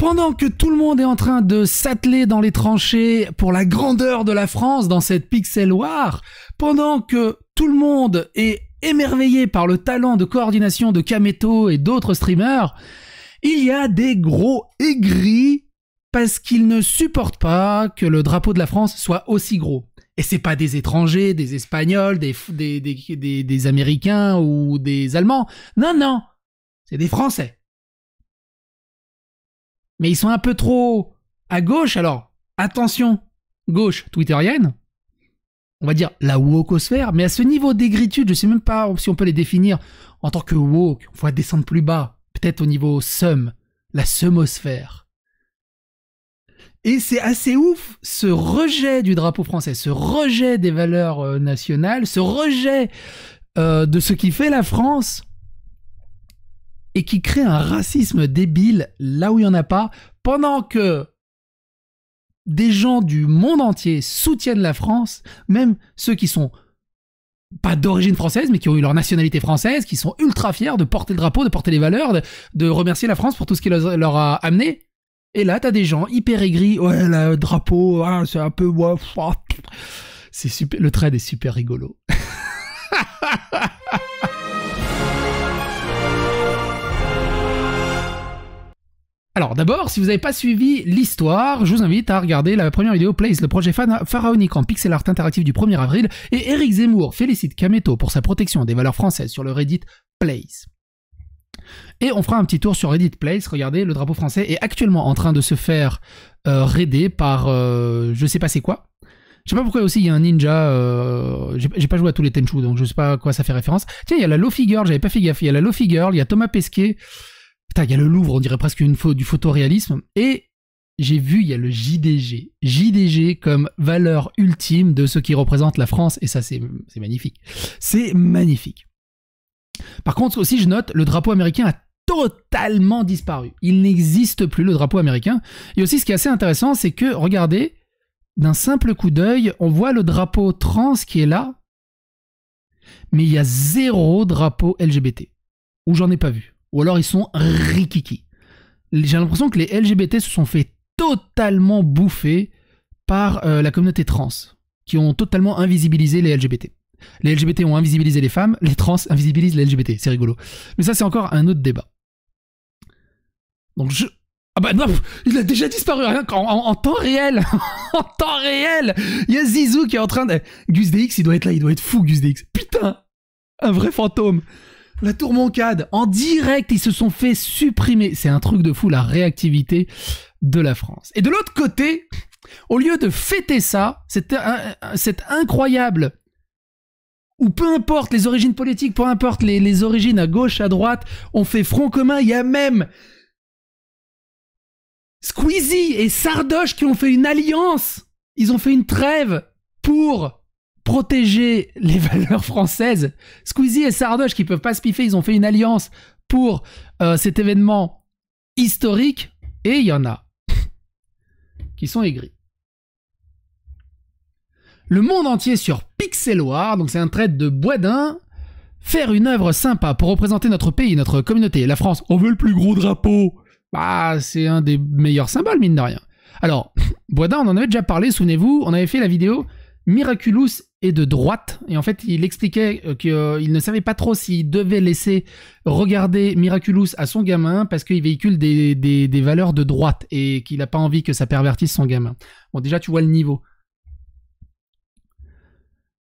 Pendant que tout le monde est en train de s'atteler dans les tranchées pour la grandeur de la France dans cette pixel war, pendant que tout le monde est émerveillé par le talent de coordination de Kameto et d'autres streamers, il y a des gros aigris parce qu'ils ne supportent pas que le drapeau de la France soit aussi gros. Et c'est pas des étrangers, des Espagnols, des Américains ou des Allemands. Non, non, c'est des Français. Mais ils sont un peu trop à gauche, alors attention, gauche twitterienne, on va dire la wokosphère, mais à ce niveau d'aigritude, je sais même pas si on peut les définir en tant que woke, on va descendre plus bas, peut-être au niveau sum, la sumosphère. Et c'est assez ouf, ce rejet du drapeau français, ce rejet des valeurs nationales, ce rejet de ce qui fait la France, et qui crée un racisme débile là où il n'y en a pas, pendant que des gens du monde entier soutiennent la France, même ceux qui sont pas d'origine française, mais qui ont eu leur nationalité française, qui sont ultra fiers de porter le drapeau, de porter les valeurs, de remercier la France pour tout ce qu'il leur a amené. Et là, t'as des gens hyper aigris, ouais, le drapeau, ah, c'est un peu... Ouais, c'est super, le trade est super rigolo. Alors d'abord, si vous n'avez pas suivi l'histoire, je vous invite à regarder la première vidéo Place, le projet pharaonique en pixel art interactif du 1er avril, et Eric Zemmour félicite Kameto pour sa protection des valeurs françaises sur le Reddit Place. Et on fera un petit tour sur Reddit Place. Regardez, le drapeau français est actuellement en train de se faire raider par je sais pas c'est quoi. Je sais pas pourquoi aussi il y a un ninja. J'ai pas joué à tous les Tenchu, donc je sais pas à quoi ça fait référence. Tiens, il y a la Lofi Girl, j'avais pas fait gaffe. Il y a la Lofi Girl, il y a Thomas Pesquet. Putain, il y a le Louvre, on dirait presque du photoréalisme. Et j'ai vu, il y a le JDG. JDG comme valeur ultime de ce qui représente la France. Et ça, c'est magnifique. C'est magnifique. Par contre, aussi, je note, le drapeau américain a totalement disparu. Il n'existe plus, le drapeau américain. Et aussi, ce qui est assez intéressant, c'est que, regardez, d'un simple coup d'œil, on voit le drapeau trans qui est là, mais il y a 0 drapeau LGBT. Ou j'en ai pas vu. Ou alors, ils sont rikiki. J'ai l'impression que les LGBT se sont fait totalement bouffer par la communauté trans, qui ont totalement invisibilisé les LGBT. Les LGBT ont invisibilisé les femmes, les trans invisibilisent les LGBT, c'est rigolo. Mais ça, c'est encore un autre débat. Donc ah bah non, il a déjà disparu, rien qu'en temps réel. En temps réel. Il y a Zizou qui est en train de... Gus DX, il doit être là, il doit être fou, Gus DX. Putain, un vrai fantôme. La tour Moncade, en direct, ils se sont fait supprimer. C'est un truc de fou, la réactivité de la France. Et de l'autre côté, au lieu de fêter ça, c'est incroyable... ou peu importe les origines politiques, peu importe les origines à gauche, à droite, on fait front commun. Il y a même Squeezie et Sardoche qui ont fait une alliance. Ils ont fait une trêve pour protéger les valeurs françaises. Squeezie et Sardoche qui peuvent pas se piffer, ils ont fait une alliance pour cet événement historique. Et il y en a qui sont aigris. Le monde entier sur Pixel War, donc c'est un trait de Boisdin, faire une œuvre sympa pour représenter notre pays, notre communauté, la France. On veut le plus gros drapeau. Bah, c'est un des meilleurs symboles, mine de rien. Alors, Boisdin, on en avait déjà parlé, souvenez-vous, on avait fait la vidéo Miraculous est de droite, et en fait, il expliquait qu'il ne savait pas trop s'il devait laisser regarder Miraculous à son gamin parce qu'il véhicule des valeurs de droite et qu'il n'a pas envie que ça pervertisse son gamin. Bon, déjà, tu vois le niveau.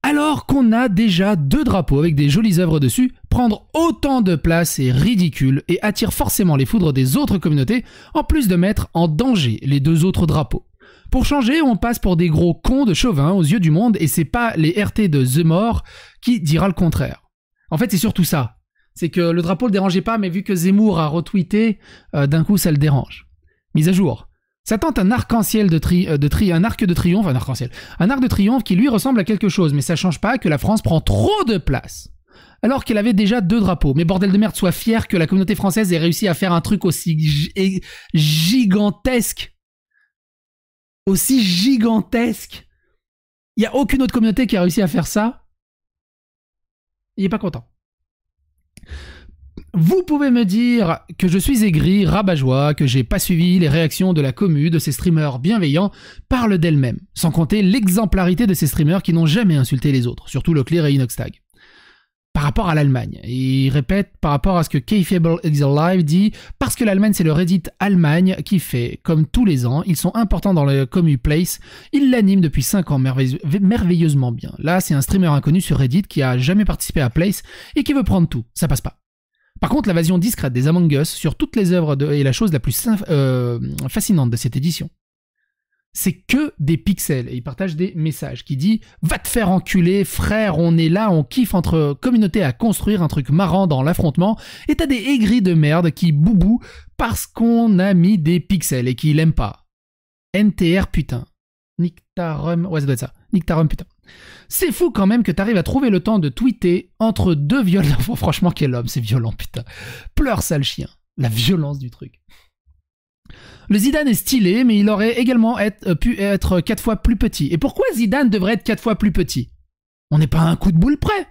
Alors qu'on a déjà 2 drapeaux avec des jolies œuvres dessus, prendre autant de place est ridicule et attire forcément les foudres des autres communautés, en plus de mettre en danger les 2 autres drapeaux. Pour changer, on passe pour des gros cons de chauvin aux yeux du monde, et c'est pas les RT de The More qui dira le contraire. En fait, c'est surtout ça. C'est que le drapeau le dérangeait pas, mais vu que Zemmour a retweeté, d'un coup ça le dérange. Mise à jour. Ça tente un arc-en-ciel un arc de triomphe, un arc de triomphe qui lui ressemble à quelque chose, mais ça change pas que la France prend trop de place. Alors qu'elle avait déjà 2 drapeaux. Mais bordel de merde, sois fier que la communauté française ait réussi à faire un truc aussi gigantesque. Aussi gigantesque. Il n'y a aucune autre communauté qui a réussi à faire ça. Il est pas content. Vous pouvez me dire que je suis aigri, rabat-joie, que j'ai pas suivi les réactions de la commu, de ces streamers bienveillants, parlent d'elles-mêmes, sans compter l'exemplarité de ces streamers qui n'ont jamais insulté les autres, surtout Leclerc et Inoxtag. Par rapport à l'Allemagne, et il répète par rapport à ce que Kayfable Exile Live dit, parce que l'Allemagne c'est le Reddit Allemagne qui fait, comme tous les ans, ils sont importants dans le commu place, ils l'animent depuis 5 ans merveilleusement bien. Là c'est un streamer inconnu sur Reddit qui a jamais participé à place et qui veut prendre tout, ça passe pas. Par contre, l'invasion discrète des Among Us sur toutes les œuvres est la chose la plus fascinante de cette édition. C'est que des pixels, et il partage des messages qui dit « Va te faire enculer, frère, on est là, on kiffe entre communautés à construire un truc marrant dans l'affrontement, et t'as des aigris de merde qui boubou parce qu'on a mis des pixels et qui l'aiment pas. NTR putain. Nictarum, ouais ça doit être ça. Nictarum putain. C'est fou quand même que t'arrives à trouver le temps de tweeter entre deux viols d'enfants. Franchement, quel homme, c'est violent, putain. Pleure, sale chien. La violence du truc. Le Zidane est stylé, mais il aurait également pu être 4 fois plus petit. Et pourquoi Zidane devrait être 4 fois plus petit? On n'est pas à un coup de boule près.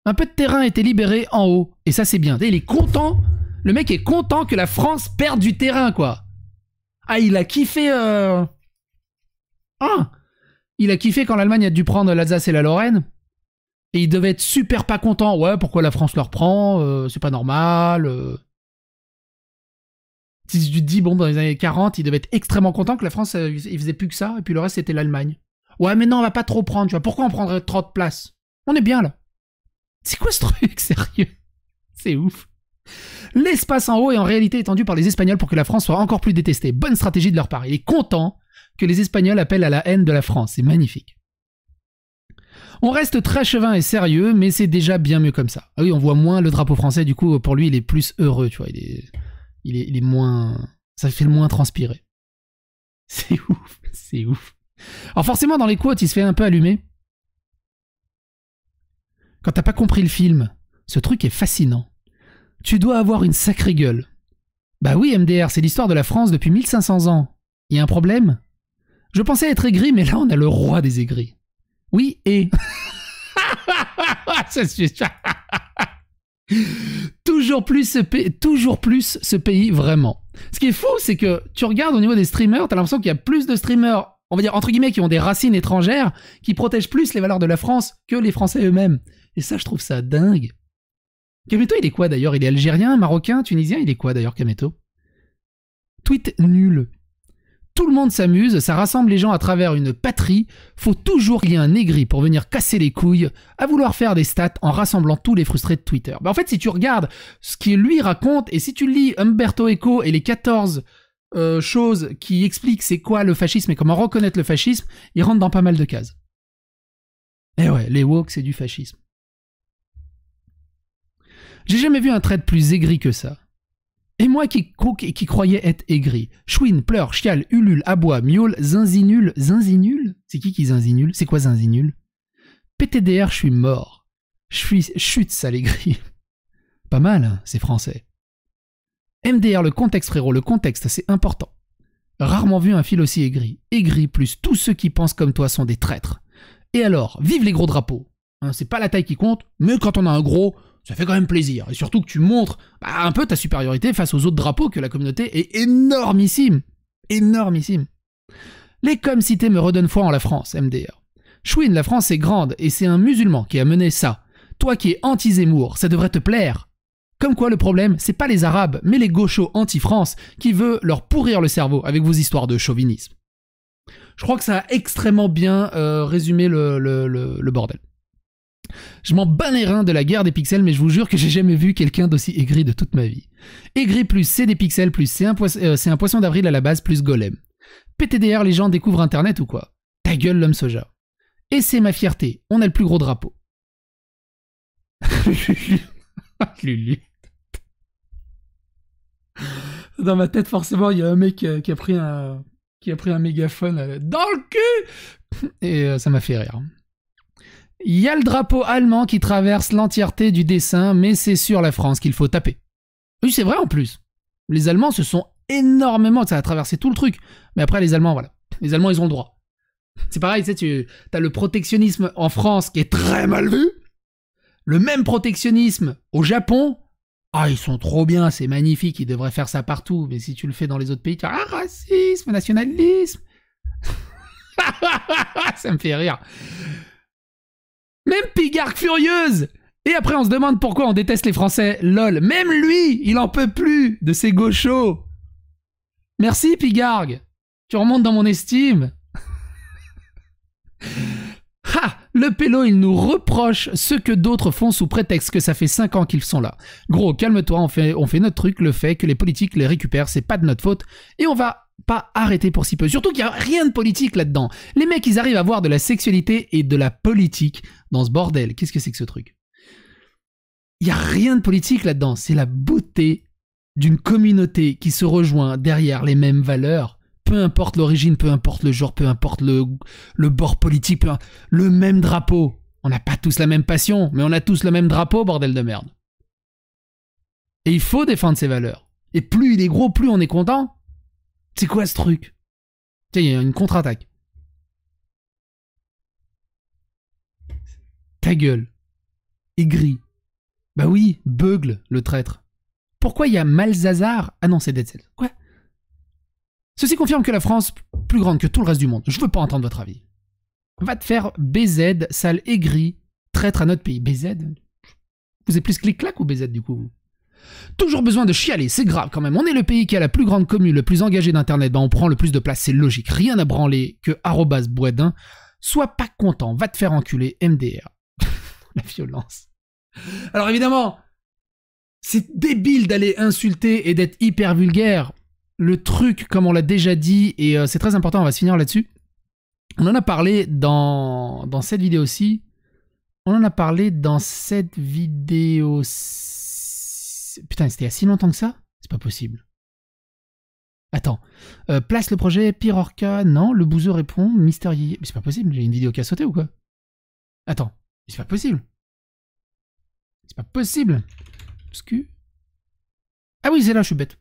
Un peu de terrain a été libéré en haut. Et ça, c'est bien. Il est content. Le mec est content que la France perde du terrain, quoi. Ah, il a kiffé... il a kiffé quand l'Allemagne a dû prendre l'Alsace et la Lorraine. Et il devait être super pas content. Ouais, pourquoi la France leur prend? C'est pas normal. Si tu te dis, bon, dans les années 40, il devait être extrêmement content que la France, il faisait plus que ça, et puis le reste, c'était l'Allemagne. Ouais, mais non, on va pas trop prendre, tu vois. Pourquoi on prendrait trop de place? On est bien, là. C'est quoi ce truc, sérieux? C'est ouf. L'espace en haut est en réalité étendu par les Espagnols pour que la France soit encore plus détestée. Bonne stratégie de leur part. Il est content que les Espagnols appellent à la haine de la France. C'est magnifique. On reste très chevin et sérieux, mais c'est déjà bien mieux comme ça. Ah oui, on voit moins le drapeau français, du coup, pour lui, il est plus heureux, tu vois. Il est moins... Ça fait le moins transpirer. C'est ouf, c'est ouf. Alors forcément, dans les quotes, il se fait un peu allumer. Quand t'as pas compris le film, ce truc est fascinant. Tu dois avoir une sacrée gueule. Bah oui, MDR, c'est l'histoire de la France depuis 1500 ans. Il y a un problème? Je pensais être aigri, mais là, on a le roi des aigris. Oui, et... Ça suffit. Toujours plus ce pays, vraiment. Ce qui est fou, c'est que tu regardes au niveau des streamers, t'as l'impression qu'il y a plus de streamers, on va dire entre guillemets, qui ont des racines étrangères, qui protègent plus les valeurs de la France que les Français eux-mêmes. Et ça, je trouve ça dingue. Kameto, il est quoi d'ailleurs? Il est algérien, marocain, tunisien? Il est quoi d'ailleurs, Kameto? Tweet nul. Tout le monde s'amuse, ça rassemble les gens à travers une patrie. Faut toujours qu'il y ait un aigri pour venir casser les couilles, à vouloir faire des stats en rassemblant tous les frustrés de Twitter. Bah en fait, si tu regardes ce qu'il lui raconte, et si tu lis Umberto Eco et les 14 choses qui expliquent c'est quoi le fascisme et comment reconnaître le fascisme, il rentre dans pas mal de cases. Et ouais, les woke, c'est du fascisme. J'ai jamais vu un trait plus aigri que ça. Et moi qui croyais être aigri. Chouine, pleure, chiale, ulule, aboie, miaule, zinzinule. Zinzinule? C'est qui zinzinule? C'est quoi zinzinule? PTDR, je suis mort. Chute, sale aigri. Pas mal, hein, c'est français. MDR, le contexte, frérot, le contexte, c'est important. Rarement vu un fil aussi aigri. Aigri plus tous ceux qui pensent comme toi sont des traîtres. Et alors, vive les gros drapeaux. Hein, c'est pas la taille qui compte, mais quand on a un gros... ça fait quand même plaisir. Et surtout que tu montres un peu ta supériorité face aux autres drapeaux, que la communauté est énormissime. Énormissime. Les coms cités me redonnent foi en la France, MDR. Chouine, la France est grande, et c'est un musulman qui a mené ça. Toi qui es anti-Zemmour, ça devrait te plaire. Comme quoi le problème, c'est pas les Arabes, mais les gauchos anti-France qui veulent leur pourrir le cerveau avec vos histoires de chauvinisme. Je crois que ça a extrêmement bien résumé le bordel. Je m'en bats les reins de la guerre des pixels, mais je vous jure que j'ai jamais vu quelqu'un d'aussi aigri de toute ma vie. Aigri plus c'est des pixels plus c'est un poisson d'avril à la base plus golem. PTDR, les gens découvrent Internet ou quoi? Ta gueule l'homme soja. Et c'est ma fierté, on a le plus gros drapeau. Lulu. Dans ma tête, forcément, il y a un mec qui a pris un mégaphone dans le cul. Et ça m'a fait rire. Il y a le drapeau allemand qui traverse l'entièreté du dessin, mais c'est sur la France qu'il faut taper. Oui, c'est vrai en plus. Les Allemands se sont énormément... Ça a traversé tout le truc. Mais après, les Allemands, voilà. Les Allemands, ils ont le droit. C'est pareil, tu sais, t'as le protectionnisme en France qui est très mal vu. Le même protectionnisme au Japon, Ah, ils sont trop bien, c'est magnifique, ils devraient faire ça partout. Mais si tu le fais dans les autres pays, tu vas, ah, racisme, nationalisme. Ça me fait rire. Même Pigargue furieuse. Et après, on se demande pourquoi on déteste les Français. Lol, même lui, il en peut plus de ces gauchos. Merci, Pigargue. Tu remontes dans mon estime. Ha! Le pélo, il nous reproche ce que d'autres font sous prétexte que ça fait 5 ans qu'ils sont là. Gros, calme-toi, on fait notre truc, le fait que les politiques les récupèrent, c'est pas de notre faute, et on va pas arrêter pour si peu. Surtout qu'il y a rien de politique là-dedans. Les mecs, ils arrivent à voir de la sexualité et de la politique dans ce bordel. Qu'est-ce que c'est que ce truc? Il y a rien de politique là-dedans, c'est la beauté d'une communauté qui se rejoint derrière les mêmes valeurs. Peu importe l'origine, peu importe le genre, peu importe le bord politique, le même drapeau. On n'a pas tous la même passion, mais on a tous le même drapeau, bordel de merde. Et il faut défendre ces valeurs. Et plus il est gros, plus on est content. C'est quoi ce truc? Tiens, il y a une contre-attaque. Ta gueule. Aigri. Bah oui, Beugle, le traître. Pourquoi il y a Malzazar? Ah non, c'est Dead Cells. Quoi? Ceci confirme que la France, plus grande que tout le reste du monde. Je veux pas entendre votre avis. Va te faire BZ, sale aigri, traître à notre pays. BZ? Vous êtes plus clic-clac ou BZ du coup? Toujours besoin de chialer, c'est grave quand même. On est le pays qui a la plus grande commune, le plus engagé d'internet. Ben on prend le plus de place, c'est logique. Rien à branler que @boisdin. Sois pas content, va te faire enculer, MDR. La violence. Alors évidemment, c'est débile d'aller insulter et d'être hyper vulgaire. Le truc, comme on l'a déjà dit, et c'est très important, on va se finir là-dessus. On en a parlé dans cette vidéo-ci. On en a parlé dans cette vidéo. Putain, c'était il y a si longtemps que ça? C'est pas possible. Attends. Place le projet, Pire Orca. Non, le bouseux répond, Mister Yé. Mais c'est pas possible, j'ai une vidéo qui a sauté ou quoi? Attends. C'est pas possible. C'est pas possible. Ah oui, c'est là, je suis bête.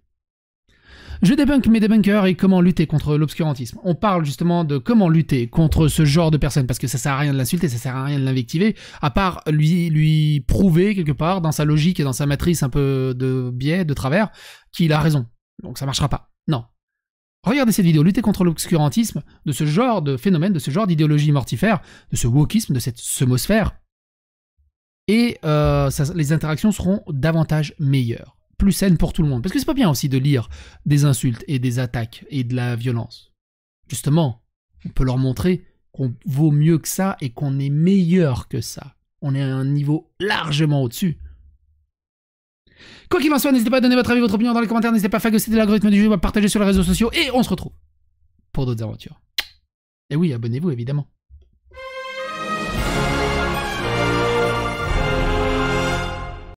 Je débunk mes débunkers et comment lutter contre l'obscurantisme. On parle justement de comment lutter contre ce genre de personnes, parce que ça sert à rien de l'insulter, ça sert à rien de l'invectiver, à part lui prouver quelque part, dans sa logique et dans sa matrice un peu de biais, de travers, qu'il a raison. Donc ça marchera pas. Non. Regardez cette vidéo, lutter contre l'obscurantisme, de ce genre de phénomène, de ce genre d'idéologie mortifère, de ce wokisme, de cette semosphère, et les interactions seront davantage meilleures. Plus saine pour tout le monde. Parce que c'est pas bien aussi de lire des insultes et des attaques et de la violence. Justement, on peut leur montrer qu'on vaut mieux que ça et qu'on est meilleur que ça. On est à un niveau largement au-dessus. Quoi qu'il en soit, n'hésitez pas à donner votre avis, votre opinion dans les commentaires, n'hésitez pas à phagocyter l'algorithme du jeu, à partager sur les réseaux sociaux et on se retrouve pour d'autres aventures. Et oui, abonnez-vous évidemment.